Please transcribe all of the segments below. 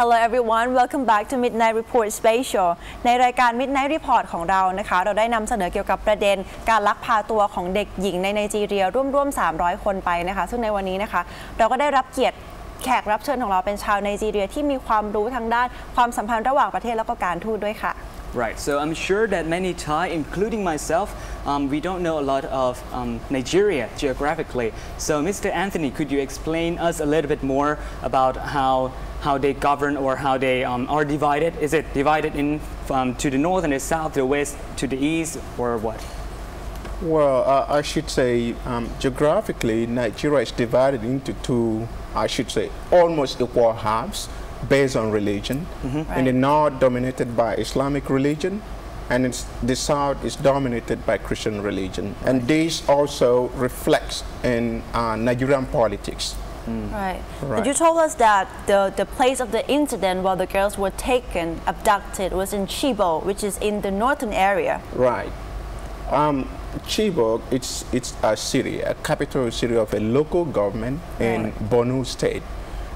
Hello everyone, welcome back to Midnight Report Special ในรายการ Midnight Report ของเรานะคะเราได้นำเสนอเกี่ยวกับประเด็นการลักพาตัวของเด็กหญิงในไนจีเรียร่วม300 คนไปนะคะซึ่งในวันนี้นะคะเราก็ได้รับเกียรติแขกรับเชิญของเราเป็นชาวไนจีเรียที่มีความรู้ทางด้านความสัมพันธ์ระหว่างประเทศและก็การทูตด้วยค่ะ Right, so I'm sure that many Thai, including myself, we don't know a lot of Nigeria geographically. So Mr. Anthony, could you explain us a little bit more about how they govern or how they are divided? Is it divided in to the north and the south, the west, to the east, or what? Well, I should say geographically, Nigeria is divided into two, I should say, almost equal halves based on religion. Right. In the north, dominated by Islamic religion, and the south is dominated by Christian religion. Right. And this also reflects in Nigerian politics. Right. But you told us that the place of the incident while the girls were taken, abducted, was in Chibok, which is in the northern area. Right. Chibok, it's a city, a capital city of a local government in Borno State.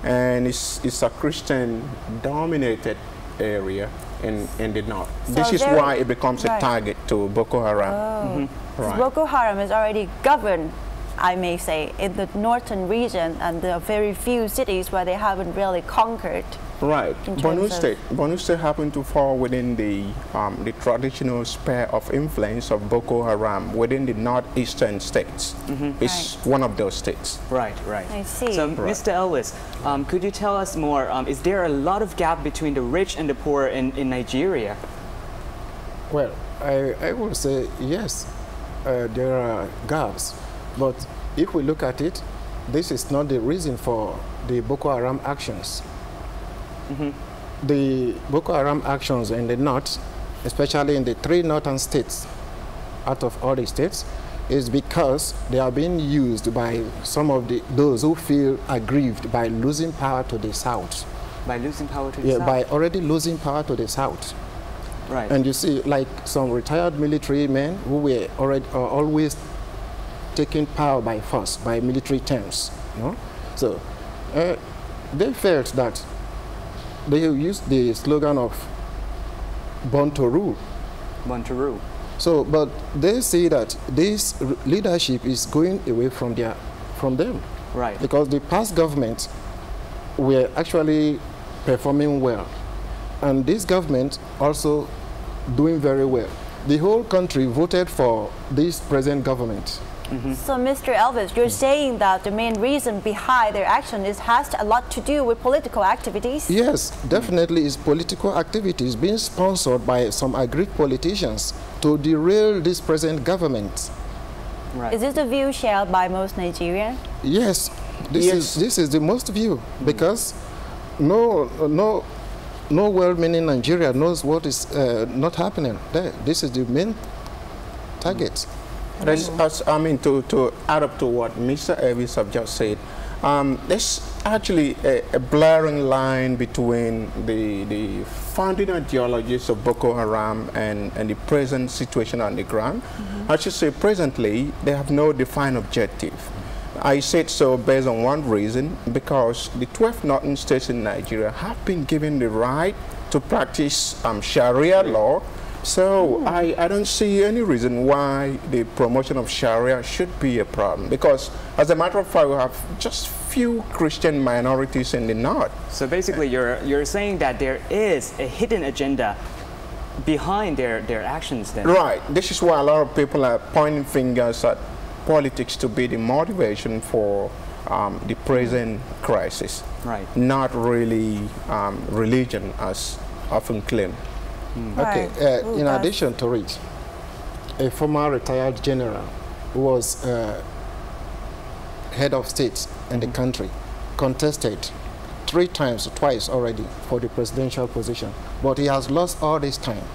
And it's a Christian-dominated area in the north. So this is why it becomes a target to Boko Haram. Right. Boko Haram is already governed, I may say, in the northern region, and there are very few cities where they haven't really conquered. Right. Borno State happened to fall within the traditional sphere of influence of Boko Haram within the northeastern states. It's one of those states. Right. I see. So, Mr. Elvis, could you tell us more? Is there a lot of gap between the rich and the poor in Nigeria? Well, I would say yes, there are gaps. But if we look at it, this is not the reason for the Boko Haram actions. The Boko Haram actions in the north, especially in the 3 northern states, out of all the states, is because they are being used by some of those who feel aggrieved by losing power to the south. By losing power to the south? Yeah, by already losing power to the south. Right. And you see, like some retired military men who were always taking power by force, by military terms. You know? So they felt that they used the slogan of "Born to Rule." Born to rule. So, but they see that this leadership is going away from them. Right. Because the past governments were actually performing well, and this government also doing very well. The whole country voted for this present government. So, Mr. Elvis, you're saying that the main reason behind their action has a lot to do with political activities? Yes, definitely it's political activities being sponsored by some aggrieved politicians to derail this present government. Right. Is this the view shared by most Nigerians? Yes, this is the most view, because no well-meaning Nigeria knows what is not happening there. This is the main target. I mean, to add up to what Mr. Elvis have just said, there's actually a blurring line between the founding ideologies of Boko Haram and the present situation on the ground. I should say presently, they have no defined objective. I said so based on one reason, because the 12 northern states in Nigeria have been given the right to practice Sharia law. So I don't see any reason why the promotion of Sharia should be a problem, because as a matter of fact, we have just few Christian minorities in the north. So basically you're saying that there is a hidden agenda behind their actions then? Right. This is why a lot of people are pointing fingers at politics to be the motivation for the present crisis. Right. Not really religion as often claimed. Okay, in addition to it, a former retired general who was head of state in the country contested twice already for the presidential position, but he has lost all this time.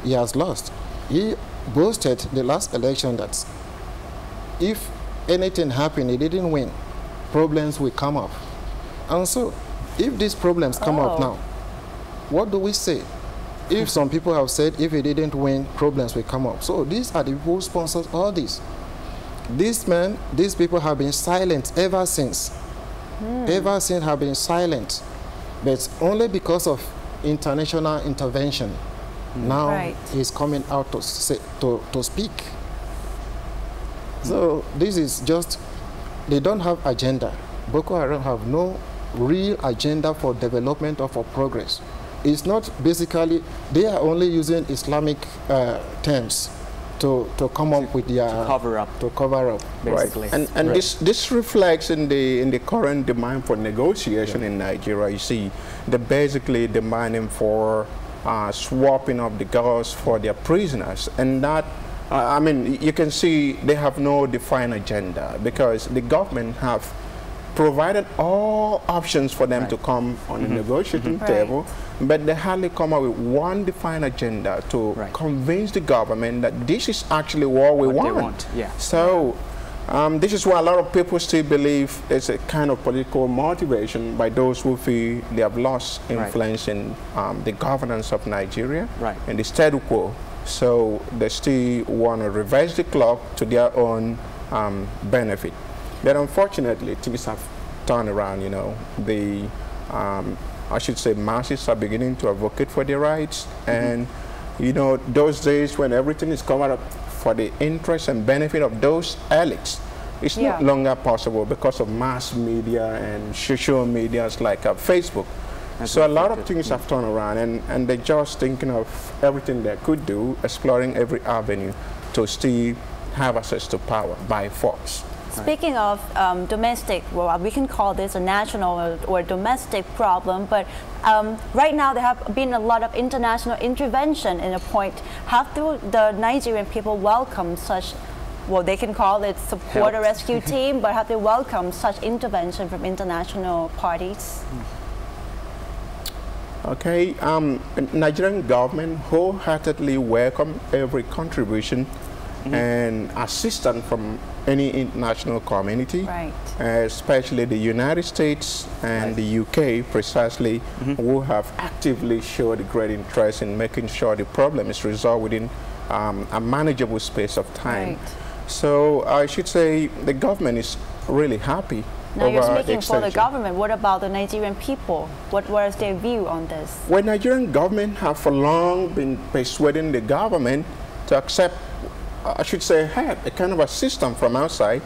He has lost. He boasted the last election that if anything happened, he didn't win, problems will come up. And so, if these problems come up now, what do we say? If some people have said if he didn't win, problems will come up. So these are the people who sponsor all this. These people have been silent ever since. Ever since have been silent. But it's only because of international intervention now he's coming out to speak. So this is just, they don't have agenda. Boko Haram have no real agenda for development or for progress. It's not basically, they are only using Islamic terms to come up with their cover up, basically. Right. And this reflects in the current demand for negotiation in Nigeria. You see, they're basically demanding for swapping of the girls for their prisoners, and that I mean, you can see they have no defined agenda, because the government have provided all options for them to come on the negotiating table, but they hardly come up with one defined agenda to convince the government that this is actually what we want. So this is why a lot of people still believe it's a kind of political motivation by those who feel they have lost influence in the governance of Nigeria and the status quo. So they still want to reverse the clock to their own benefit. But unfortunately, things have turned around. You know, the I should say masses are beginning to advocate for their rights, and you know, those days when everything is covered up for the interest and benefit of those elites, it's no longer possible because of mass media and social medias like Facebook. So a lot of things have turned around, and they're just thinking of everything they could do, exploring every avenue to still have access to power by force. Speaking of domestic, well, we can call this a national or domestic problem, but right now there have been a lot of international intervention in a point. Have the Nigerian people welcome such, well, they can call it support or rescue team, but have they welcomed such intervention from international parties? Okay, Nigerian government wholeheartedly welcome every contribution and assistance from any international community, especially the United States and the UK, precisely, who have actively showed great interest in making sure the problem is resolved within a manageable space of time. So I should say the government is really happy. Now you're speaking for the government. What about the Nigerian people? What was their view on this? Well, Nigerian government have for long been persuading the government to accept, I should say, help, a kind of a system from outside.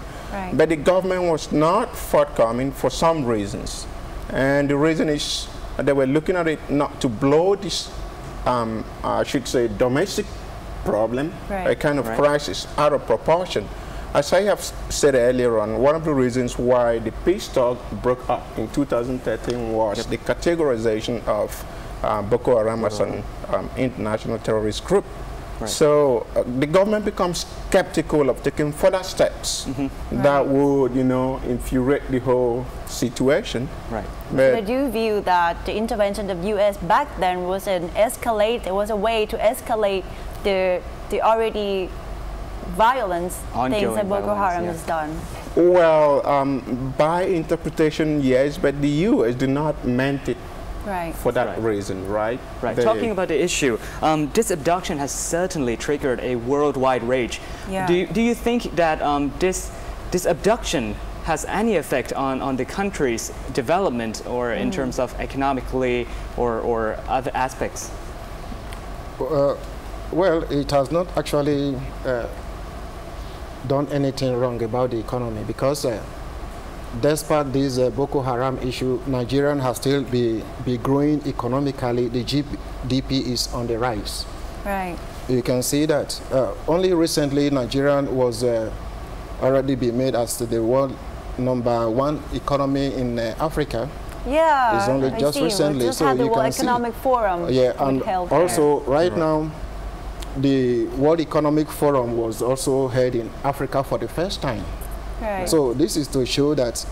But the government was not forthcoming for some reasons. And the reason is they were looking at it not to blow this, I should say, domestic problem, a kind of crisis, out of proportion. As I have said earlier on, one of the reasons why the peace talk broke up in 2013 was the categorization of Boko Haram as an international terrorist group. So the government becomes skeptical of taking further steps that would, you know, infuriate the whole situation. But do you view that the intervention of the U.S. back then was it was a way to escalate the already violence things that Boko Haram has done? Well, by interpretation, yes, but the U.S. did not meant it for that reason, Talking about the issue, this abduction has certainly triggered a worldwide rage. Do you think that this abduction has any effect on the country's development, or in terms of economically or other aspects? Well, it has not actually done anything wrong about the economy, because despite this Boko Haram issue, Nigeria has still be growing economically. The GDP is on the rise. You can see that only recently Nigeria was already be made as the world #1 economy in Africa. It's only just recently. Just had the World Economic Forum. And also right now, the World Economic Forum was also held in Africa for the first time. So this is to show that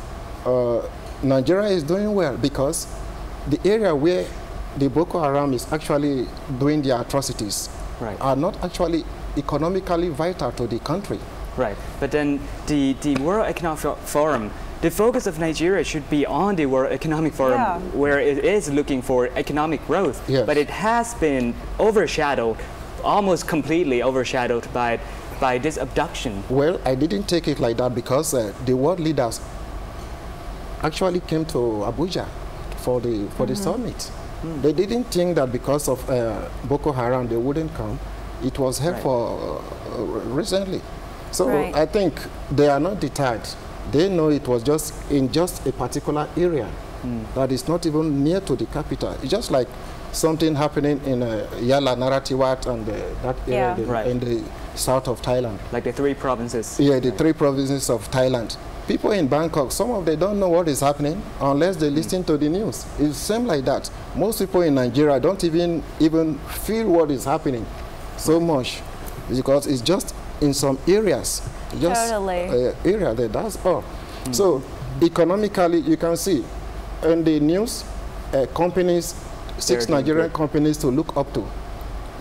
Nigeria is doing well, because the area where the Boko Haram is actually doing their atrocities are not actually economically vital to the country. But then the World Economic Forum, the focus of Nigeria should be on the World Economic Forum, where it is looking for economic growth. But it has been overshadowed, almost completely overshadowed by this abduction. Well, I didn't take it like that, because the world leaders actually came to Abuja for the summit. They didn't think that because of Boko Haram they wouldn't come. It was held for recently. So I think they are not deterred. They know it was just in a particular area that is not even near to the capital. It's just like something happening in Yala, Narathiwat, and that area in the south of Thailand. Like the 3 provinces. Yeah, the 3 provinces of Thailand. People in Bangkok, some of them don't know what is happening unless they listen to the news. It's same like that. Most people in Nigeria don't even feel what is happening so much because it's just in some areas. Just area there, that's all. So economically, you can see in the news, companies, 6 Nigerian companies to look up to,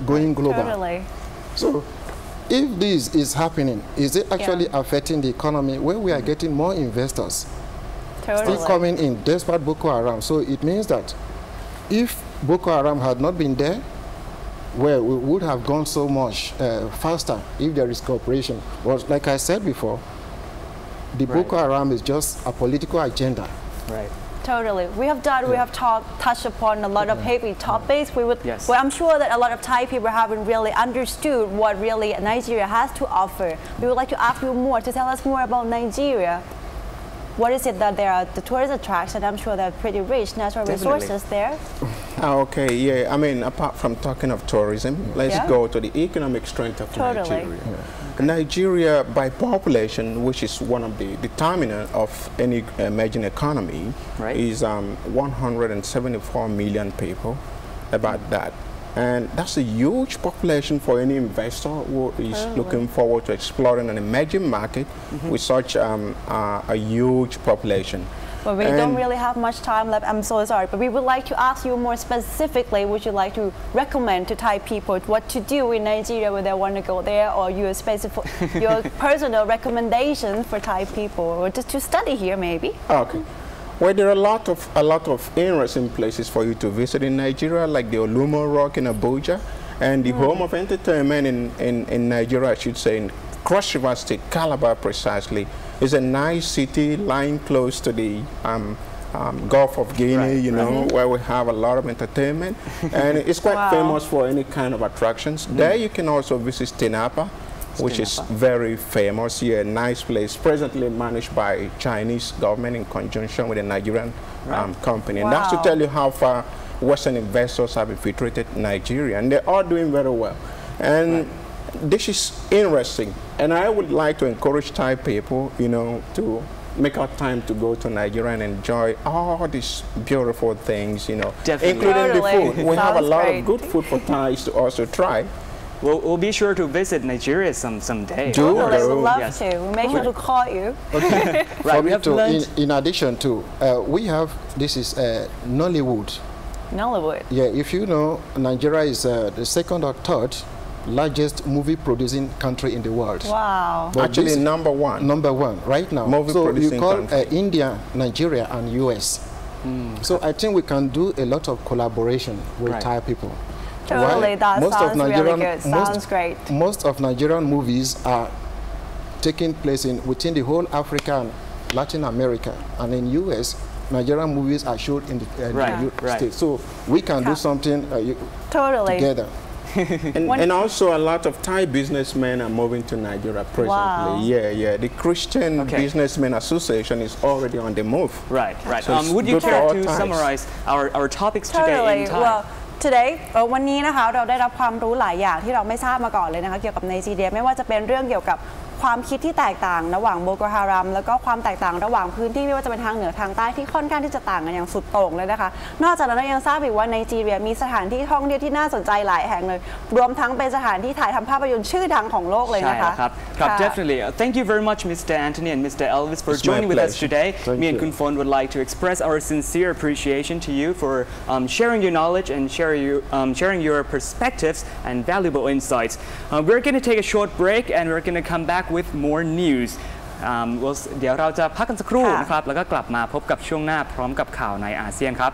going global. So if this is happening, is it actually affecting the economy where we are getting more investors still coming in despite Boko Haram? So it means that if Boko Haram had not been there, well, we would have gone so much faster if there is cooperation. But like I said before, the Boko Haram is just a political agenda. Right. Totally. We have touched upon a lot of heavy topics. Well, I'm sure that a lot of Thai people haven't really understood what really Nigeria has to offer. We would like to ask you more to tell us more about Nigeria. What is it that there are the tourist attractions? I'm sure they're pretty rich natural resources there. Okay, yeah. I mean, apart from talking of tourism, let's go to the economic strength of Nigeria. Nigeria, by population, which is one of the determinant of any emerging economy, is 174 million people, about that. And that's a huge population for any investor who is looking forward to exploring an emerging market with such a huge population. Well, we don't really have much time left. I'm so sorry, but we would like to ask you more specifically. Would you like to recommend to Thai people what to do in Nigeria when they want to go there, or your personal recommendation for Thai people, or just to study here, maybe? Okay. Well, there are a lot of interesting places for you to visit in Nigeria, like the Olumo Rock in Abuja, and the home of entertainment in Nigeria, I should say, in Cross River State, Calabar precisely. It's a nice city lying close to the Gulf of Guinea, you know, where we have a lot of entertainment. And it's quite famous for any kind of attractions. There you can also visit Tinapa, which is very famous here, a nice place, presently managed by Chinese government in conjunction with a Nigerian company. And that's to tell you how far Western investors have infiltrated Nigeria, and they're all doing very well. And this is interesting, and I would like to encourage Thai people, you know, to make our time to go to Nigeria and enjoy all these beautiful things, you know, including the food. We have a lot of good food for Thais to also try. We'll be sure to visit Nigeria someday. We would love to. We'll make sure to call you. Okay. We have in addition to, we have, this is Nollywood. Nollywood. Yeah, if you know, Nigeria is the 2nd or 3rd largest movie producing country in the world. Wow. But actually number 1. Number 1 right now. Movie so producing you call India, Nigeria and US. So I think we can do a lot of collaboration with Thai people. Totally, that sounds really good. Sounds great. Most of Nigerian movies are taking place within the whole Africa and Latin America, and in US, Nigerian movies are shown in the States. So we can do something together. And also a lot of Thai businessmen are moving to Nigeria presently. Wow. Yeah. The Christian Businessmen Association is already on the move. Right. So would you care to summarize our topics today in Thai? Well, today วันนี้นะคะเราได้รับความรู้หลายอย่างที่เราไม่ทราบมาก่อนเลยนะคะเกี่ยวกับไนจีเรียไม่ว่าจะเป็นเรื่องเกี่ยวกับความคิดที่แตกต่างระหว่างโบโกฮารัมแล้วก็ความแตกต่างระหว่างพื้นที่ไม่ว่าจะเป็นทางเหนือทางใต้ที่ค่อนข้างที่จะต่างกันอย่างสุดโต่งเลยนะคะนอกจากนั้นเรายังทราบอีกว่าไนจีเรียมีสถานที่ท่องเที่ยวที่น่าสนใจหลายแห่งเลยรวมทั้งเป็นสถานที่ถ่ายทำภาพยนตร์ชื่อดังของโลกเลยนะคะ Definitely. Thank you very much, Mr. Anthony and Mr. Elvis, for joining with us today. Me and Kun Phon would like to express our sincere appreciation to you for sharing your knowledge and sharing your perspectives and valuable insights. We're going to take a short break and we're going to come back with more news. เดี๋ยวเราจะพักกันสักครู่นะครับแล้วก็กลับมาพบกับช่วงหน้าพร้อมกับข่าวในอาเซียนครับ